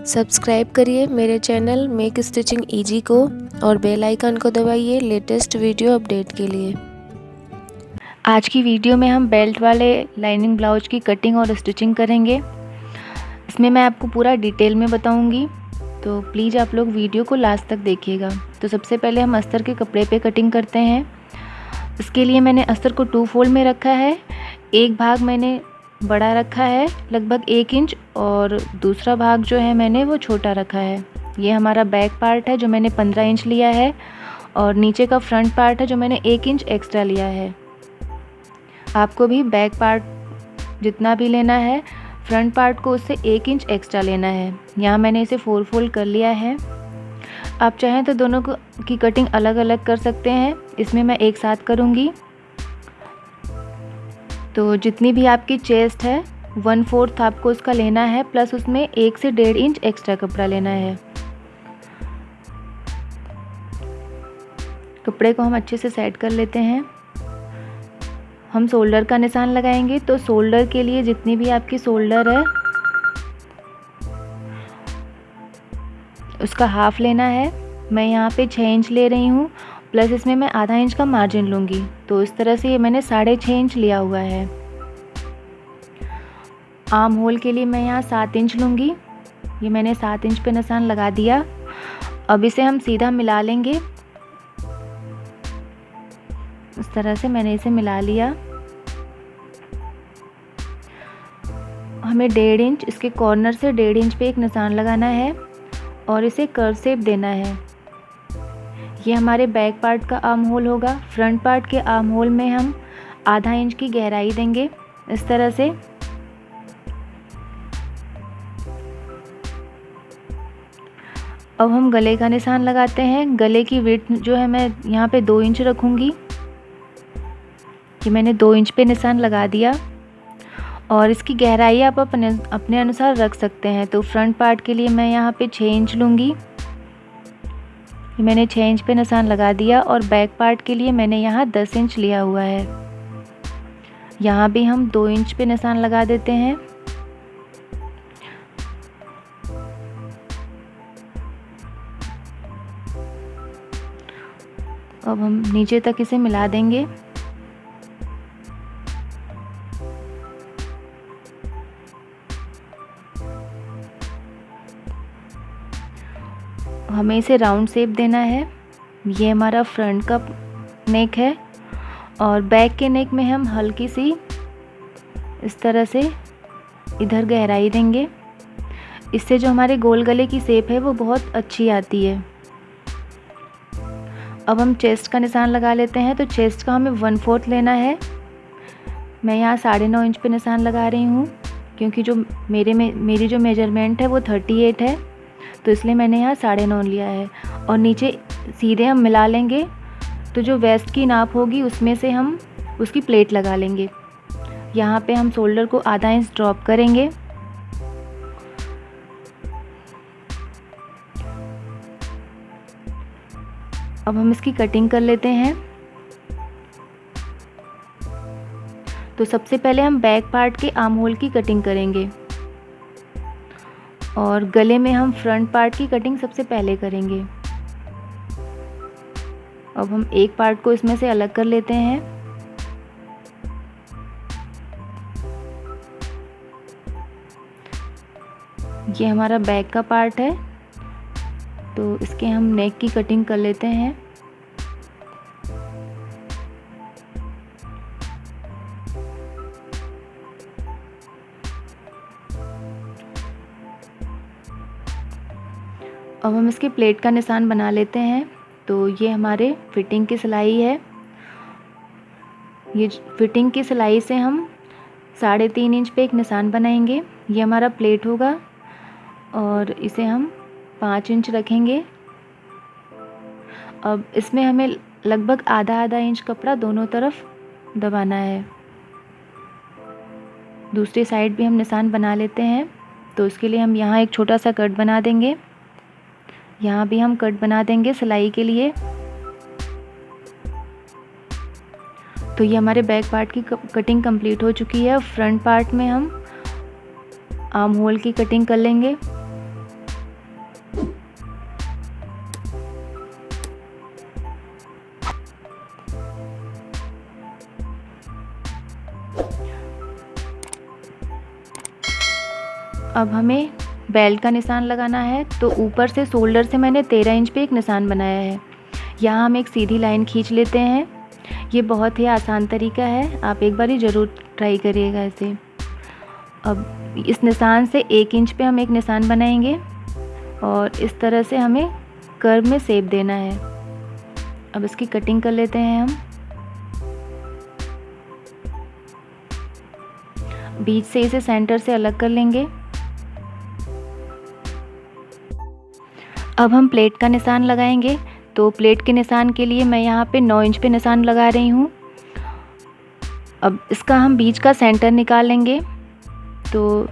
Subscribe करिए मेरे channel make stitching easy को और बेल आइकन को दबाइए लेटेस्ट वीडियो अपडेट के लिए। आज की वीडियो में हम बेल्ट वाले लाइनिंग ब्लाउज की कटिंग और स्टिचिंग करेंगे। इसमें मैं आपको पूरा डिटेल में बताऊंगी, तो प्लीज़ आप लोग वीडियो को लास्ट तक देखिएगा। तो सबसे पहले हम अस्तर के कपड़े पे कटिंग करते हैं। इसके लिए मैंने अस्तर को 2 फोल्ड में रखा है। एक भाग मैंने बड़ा रखा है लगभग 1 इंच और दूसरा भाग जो है मैंने वो छोटा रखा है। ये हमारा बैक पार्ट है जो मैंने 15 इंच लिया है और नीचे का फ्रंट पार्ट है जो मैंने 1 इंच एक्स्ट्रा लिया है। आपको भी बैक पार्ट जितना भी लेना है, फ्रंट पार्ट को उससे 1 इंच एक्स्ट्रा लेना है। यहाँ मैंने इसे 4 फोल्ड कर लिया है। आप चाहें तो दोनों की कटिंग अलग अलग कर सकते हैं, इसमें मैं एक साथ करूँगी। तो जितनी भी आपकी चेस्ट है 1/4 आपको उसका लेना है, प्लस उसमें 1 से 1.5 इंच एक्स्ट्रा कपड़ा लेना है। कपड़े को हम अच्छे से सेट कर लेते हैं। हम शोल्डर का निशान लगाएंगे, तो शोल्डर के लिए जितनी भी आपकी शोल्डर है उसका हाफ लेना है। मैं यहाँ पे 6 इंच ले रही हूँ, प्लस इसमें मैं आधा इंच का मार्जिन लूँगी। तो इस तरह से ये मैंने 6.5 इंच लिया हुआ है। आर्म होल के लिए मैं यहाँ 7 इंच लूँगी। ये मैंने 7 इंच पे निशान लगा दिया। अब इसे हम सीधा मिला लेंगे। इस तरह से मैंने इसे मिला लिया। हमें 1.5 इंच इसके कॉर्नर से 1.5 इंच पे एक निशान लगाना है और इसे कर्व शेप देना है। ये हमारे बैक पार्ट का आर्म होल होगा। फ्रंट पार्ट के आर्म होल में हम आधा इंच की गहराई देंगे इस तरह से। अब हम गले का निशान लगाते हैं। गले की विड्थ जो है मैं यहाँ पे 2 इंच रखूँगी। ये मैंने 2 इंच पे निशान लगा दिया और इसकी गहराई आप अपने अनुसार रख सकते हैं। तो फ्रंट पार्ट के लिए मैं यहाँ पे 6 इंच लूँगी। ये मैंने 6 इंच पे निशान लगा दिया और बैक पार्ट के लिए मैंने यहाँ 10 इंच लिया हुआ है। यहाँ भी हम 2 इंच पे निशान लगा देते हैं। अब हम नीचे तक इसे मिला देंगे। हमें इसे राउंड शेप देना है। ये हमारा फ्रंट का नेक है और बैक के नेक में हम हल्की सी इस तरह से इधर गहराई देंगे। इससे जो हमारे गोल गले की शेप है वो बहुत अच्छी आती है। अब हम चेस्ट का निशान लगा लेते हैं। तो चेस्ट का हमें 1/4 लेना है। मैं यहाँ 9.5 इंच पे निशान लगा रही हूँ, क्योंकि जो मेरी जो मेजरमेंट है वो 38 है, तो इसलिए मैंने यहाँ 9.5 लिया है। और नीचे सीधे हम मिला लेंगे। तो जो वेस्ट की नाप होगी उसमें से हम उसकी प्लेट लगा लेंगे। यहाँ पे हम शोल्डर को आधा इंच ड्रॉप करेंगे। अब हम इसकी कटिंग कर लेते हैं। तो सबसे पहले हम बैक पार्ट के आर्म होल की कटिंग करेंगे और गले में हम फ्रंट पार्ट की कटिंग सबसे पहले करेंगे। अब हम एक पार्ट को इसमें से अलग कर लेते हैं। ये हमारा बैक का पार्ट है, तो इसके हम नेक की कटिंग कर लेते हैं। अब हम इसके प्लेट का निशान बना लेते हैं। तो ये हमारे फिटिंग की सिलाई है। ये फिटिंग की सिलाई से हम 3.5 इंच पे एक निशान बनाएंगे। ये हमारा प्लेट होगा और इसे हम 5 इंच रखेंगे। अब इसमें हमें लगभग आधा इंच कपड़ा दोनों तरफ दबाना है। दूसरी साइड भी हम निशान बना लेते हैं। तो उसके लिए हम यहाँ एक छोटा सा कट बना देंगे। यहाँ भी हम कट बना देंगे सिलाई के लिए। तो ये हमारे बैक पार्ट की कटिंग कंप्लीट हो चुकी है। फ्रंट पार्ट में हम आर्म होल की कटिंग कर लेंगे। अब हमें बेल्ट का निशान लगाना है। तो ऊपर से शोल्डर से मैंने 13 इंच पे एक निशान बनाया है। यहाँ हम एक सीधी लाइन खींच लेते हैं। ये बहुत ही आसान तरीका है, आप एक बार ही ज़रूर ट्राई करिएगा इसे। अब इस निशान से 1 इंच पे हम एक निशान बनाएंगे और इस तरह से हमें कर्व में शेप देना है। अब इसकी कटिंग कर लेते हैं हम। बीच से इसे सेंटर से अलग कर लेंगे। अब हम प्लेट का निशान लगाएंगे। तो प्लेट के निशान के लिए मैं यहाँ पे 9 इंच पे निशान लगा रही हूँ। अब इसका हम बीच का सेंटर निकाल लेंगे। तो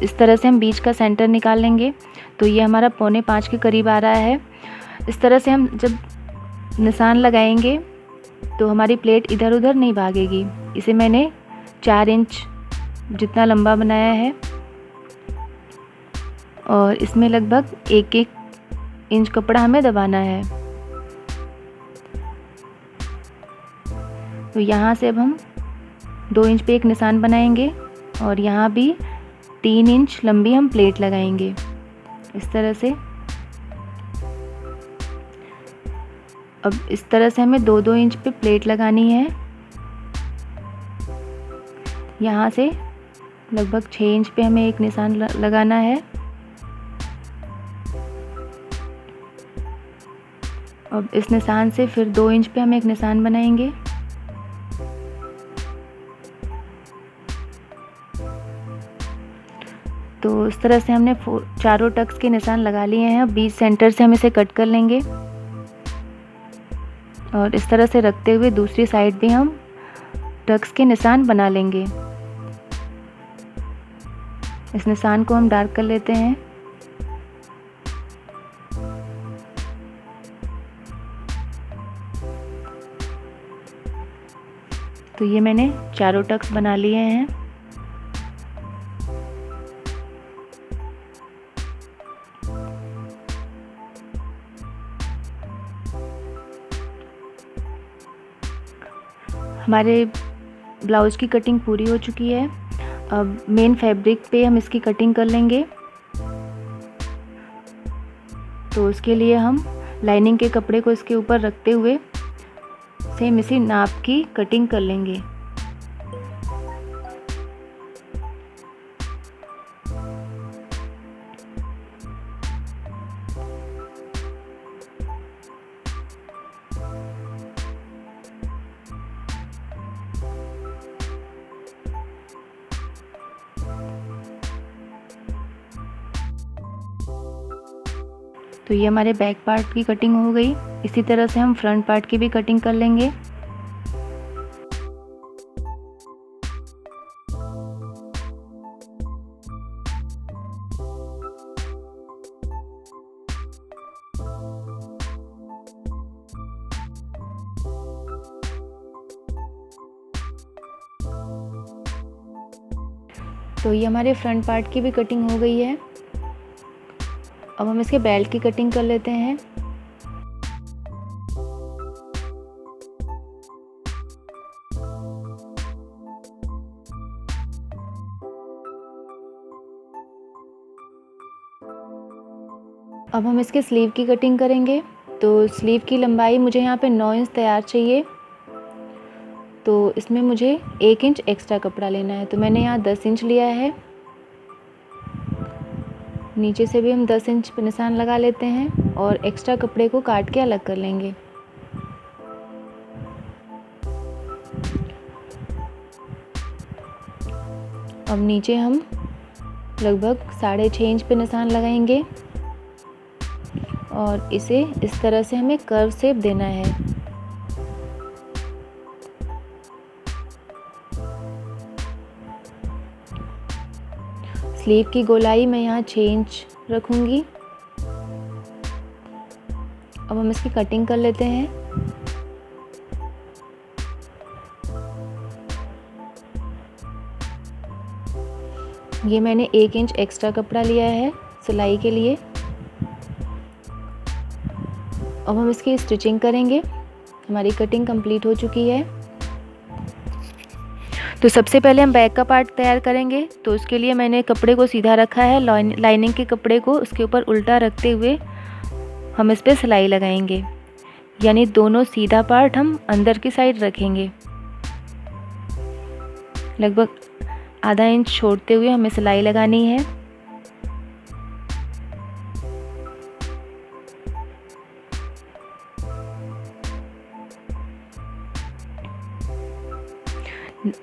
इस तरह से हम बीच का सेंटर निकाल लेंगे। तो ये हमारा 4.25 के करीब आ रहा है। इस तरह से हम जब निशान लगाएंगे तो हमारी प्लेट इधर उधर नहीं भागेगी। इसे मैंने 4 इंच जितना लंबा बनाया है और इसमें लगभग 1-1 इंच कपड़ा हमें दबाना है। तो यहाँ से अब हम 2 इंच पे एक निशान बनाएंगे और यहाँ भी 3 इंच लंबी हम प्लेट लगाएंगे इस तरह से। अब इस तरह से हमें 2-2 इंच पे प्लेट लगानी है। यहाँ से लगभग 6 इंच पे हमें एक निशान लगाना है। अब इस निशान से फिर 2 इंच पे हम एक निशान बनाएंगे। तो इस तरह से हमने चारों टक्स के निशान लगा लिए हैं। अब बीच सेंटर से हम इसे कट कर लेंगे और इस तरह से रखते हुए दूसरी साइड भी हम टक्स के निशान बना लेंगे। इस निशान को हम डार्क कर लेते हैं। तो ये मैंने चारों टक्स बना लिए हैं। हमारे ब्लाउज़ की कटिंग पूरी हो चुकी है। अब मेन फैब्रिक पे हम इसकी कटिंग कर लेंगे। तो उसके लिए हम लाइनिंग के कपड़े को इसके ऊपर रखते हुए सेम इसी नाप की कटिंग कर लेंगे। तो ये हमारे बैक पार्ट की कटिंग हो गई। इसी तरह से हम फ्रंट पार्ट की भी कटिंग कर लेंगे। तो ये हमारे फ्रंट पार्ट की भी कटिंग हो गई है। अब हम इसके बेल्ट की कटिंग कर लेते हैं। अब हम इसके स्लीव की कटिंग करेंगे। तो स्लीव की लंबाई मुझे यहाँ पे 9 इंच तैयार चाहिए। तो इसमें मुझे 1 इंच एक्स्ट्रा कपड़ा लेना है। तो मैंने यहाँ 10 इंच लिया है। नीचे से भी हम 10 इंच पे निशान लगा लेते हैं और एक्स्ट्रा कपड़े को काट के अलग कर लेंगे। अब नीचे हम लगभग 6.5 इंच पे निशान लगाएंगे और इसे इस तरह से हमें कर्व शेप देना है। स्लीव की गोलाई मैं यहाँ 6 इंच रखूँगी। अब हम इसकी कटिंग कर लेते हैं। ये मैंने 1 इंच एक्स्ट्रा कपड़ा लिया है सिलाई के लिए। अब हम इसकी स्टिचिंग करेंगे। हमारी कटिंग कंप्लीट हो चुकी है। तो सबसे पहले हम बैक का पार्ट तैयार करेंगे। तो उसके लिए मैंने कपड़े को सीधा रखा है, लाइनिंग के कपड़े को उसके ऊपर उल्टा रखते हुए हम इस पर सिलाई लगाएंगे, यानी दोनों सीधा पार्ट हम अंदर की साइड रखेंगे। लगभग आधा इंच छोड़ते हुए हमें सिलाई लगानी है।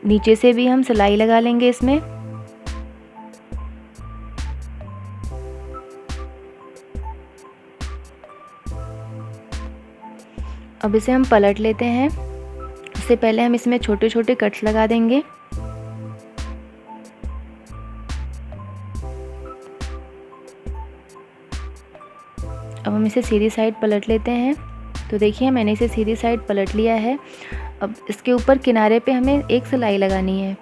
नीचे से भी हम सिलाई लगा लेंगे इसमें। अब इसे हम पलट लेते हैं। उससे पहले हम इसमें छोटे छोटे कट्स लगा देंगे। अब हम इसे सीधी साइड पलट लेते हैं। तो देखिए मैंने इसे सीधी साइड पलट लिया है। अब इसके ऊपर किनारे पे हमें एक सिलाई लगानी है।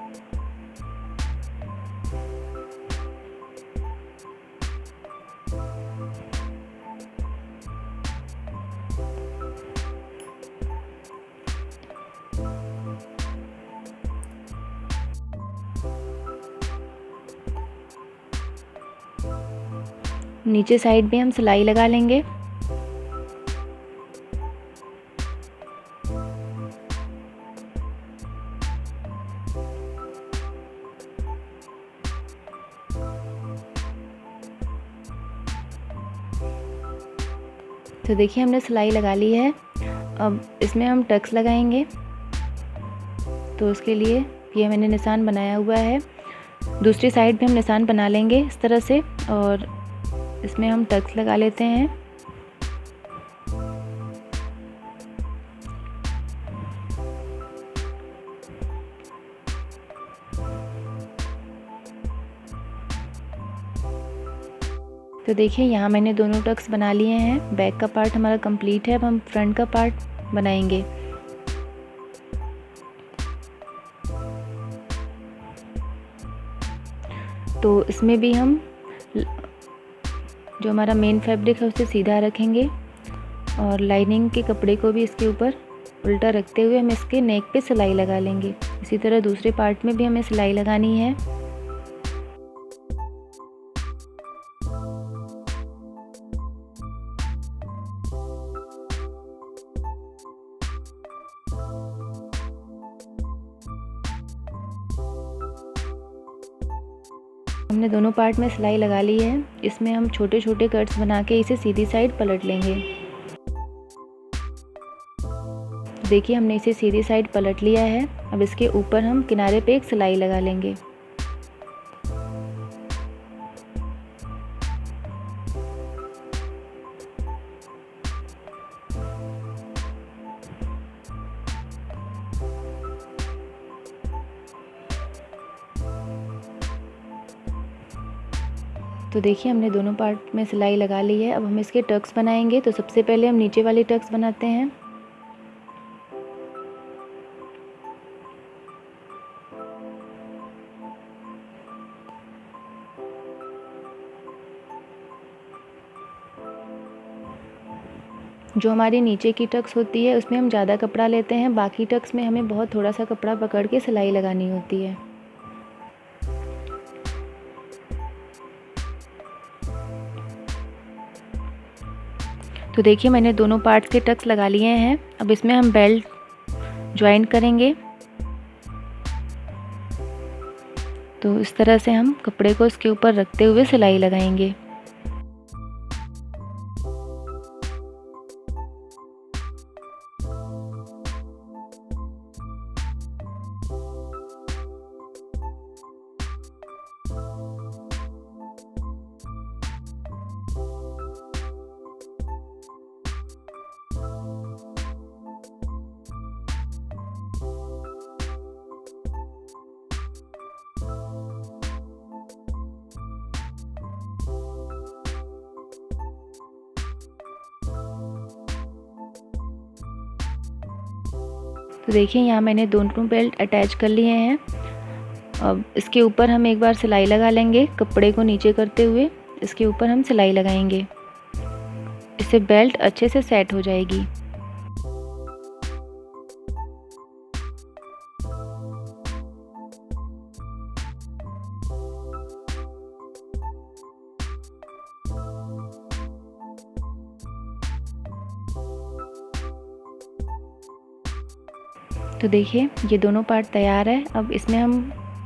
नीचे साइड भी हम सिलाई लगा लेंगे। तो देखिए हमने सिलाई लगा ली है। अब इसमें हम टक्स लगाएंगे। तो उसके लिए ये मैंने निशान बनाया हुआ है। दूसरी साइड भी हम निशान बना लेंगे इस तरह से, और इसमें हम टक्स लगा लेते हैं। तो देखिए यहाँ मैंने दोनों टक्स बना लिए हैं। बैक का पार्ट हमारा कंप्लीट है। अब हम फ्रंट का पार्ट बनाएंगे। तो इसमें भी हम जो हमारा मेन फैब्रिक है उसे सीधा रखेंगे, और लाइनिंग के कपड़े को भी इसके ऊपर उल्टा रखते हुए हम इसके नेक पे सिलाई लगा लेंगे। इसी तरह दूसरे पार्ट में भी हमें सिलाई लगानी है। हमने दोनों पार्ट में सिलाई लगा ली है। इसमें हम छोटे छोटे कट्स बना के इसे सीधी साइड पलट लेंगे। देखिए हमने इसे सीधी साइड पलट लिया है। अब इसके ऊपर हम किनारे पे एक सिलाई लगा लेंगे। तो देखिए हमने दोनों पार्ट में सिलाई लगा ली है। अब हम इसके टक्स बनाएंगे। तो सबसे पहले हम नीचे वाली टक्स बनाते हैं। जो हमारी नीचे की टक्स होती है उसमें हम ज़्यादा कपड़ा लेते हैं, बाकी टक्स में हमें बहुत थोड़ा सा कपड़ा पकड़ के सिलाई लगानी होती है। तो देखिए मैंने दोनों पार्ट्स के टक्स लगा लिए हैं। अब इसमें हम बेल्ट ज्वाइन करेंगे। तो इस तरह से हम कपड़े को इसके ऊपर रखते हुए सिलाई लगाएंगे। तो देखिए यहाँ मैंने दोनों बेल्ट अटैच कर लिए हैं। अब इसके ऊपर हम एक बार सिलाई लगा लेंगे। कपड़े को नीचे करते हुए इसके ऊपर हम सिलाई लगाएंगे। इससे बेल्ट अच्छे से सेट हो जाएगी। तो देखिए ये दोनों पार्ट तैयार है। अब इसमें हम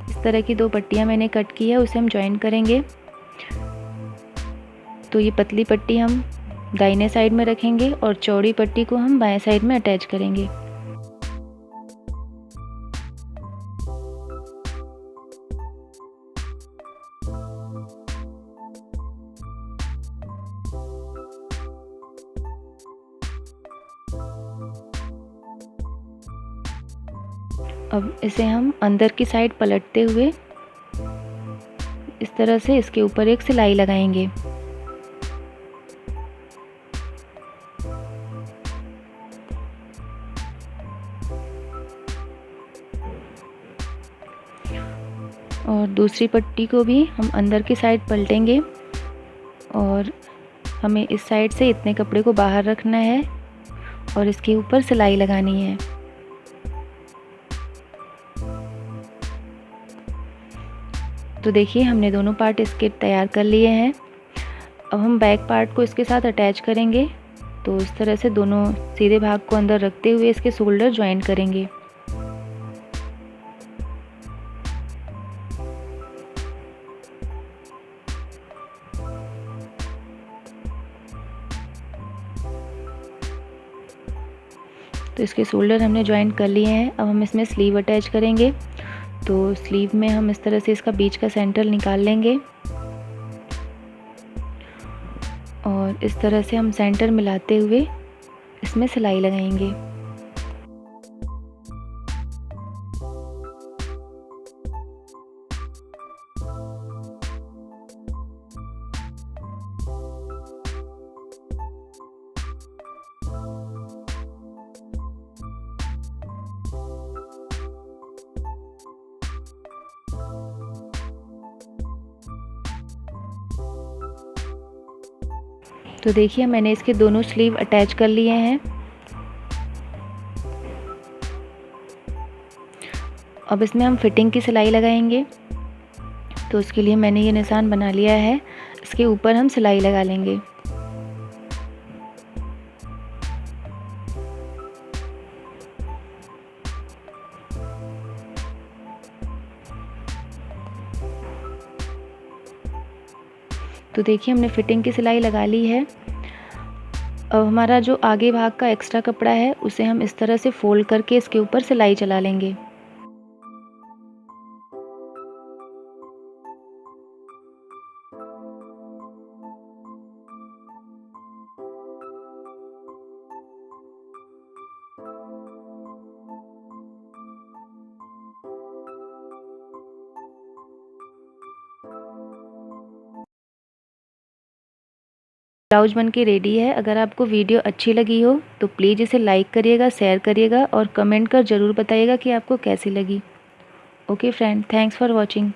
इस तरह की 2 पट्टियाँ मैंने कट की है, उसे हम जॉइन करेंगे। तो ये पतली पट्टी हम दाहिने साइड में रखेंगे और चौड़ी पट्टी को हम बाएं साइड में अटैच करेंगे। अब इसे हम अंदर की साइड पलटते हुए इस तरह से इसके ऊपर एक सिलाई लगाएंगे। और दूसरी पट्टी को भी हम अंदर की साइड पलटेंगे और हमें इस साइड से इतने कपड़े को बाहर रखना है और इसके ऊपर सिलाई लगानी है। तो देखिए हमने दोनों पार्ट इसके तैयार कर लिए हैं। अब हम बैक पार्ट को इसके साथ अटैच करेंगे। तो इस तरह से दोनों सीधे भाग को अंदर रखते हुए इसके शोल्डर ज्वाइन करेंगे। तो इसके शोल्डर हमने ज्वाइन कर लिए हैं। अब हम इसमें स्लीव अटैच करेंगे। तो स्लीव में हम इस तरह से इसका बीच का सेंटर निकाल लेंगे और इस तरह से हम सेंटर मिलाते हुए इसमें सिलाई लगाएंगे। तो देखिए मैंने इसके दोनों स्लीव अटैच कर लिए हैं। अब इसमें हम फिटिंग की सिलाई लगाएंगे। तो उसके लिए मैंने ये निशान बना लिया है, इसके ऊपर हम सिलाई लगा लेंगे। तो देखिए हमने फिटिंग की सिलाई लगा ली है। अब हमारा जो आगे भाग का एक्स्ट्रा कपड़ा है उसे हम इस तरह से फोल्ड करके इसके ऊपर सिलाई चला लेंगे। ब्लाउज बन के रेडी है। अगर आपको वीडियो अच्छी लगी हो तो प्लीज़ इसे लाइक करिएगा, शेयर करिएगा और कमेंट कर ज़रूर बताइएगा कि आपको कैसी लगी। Okay friend, thanks for watching.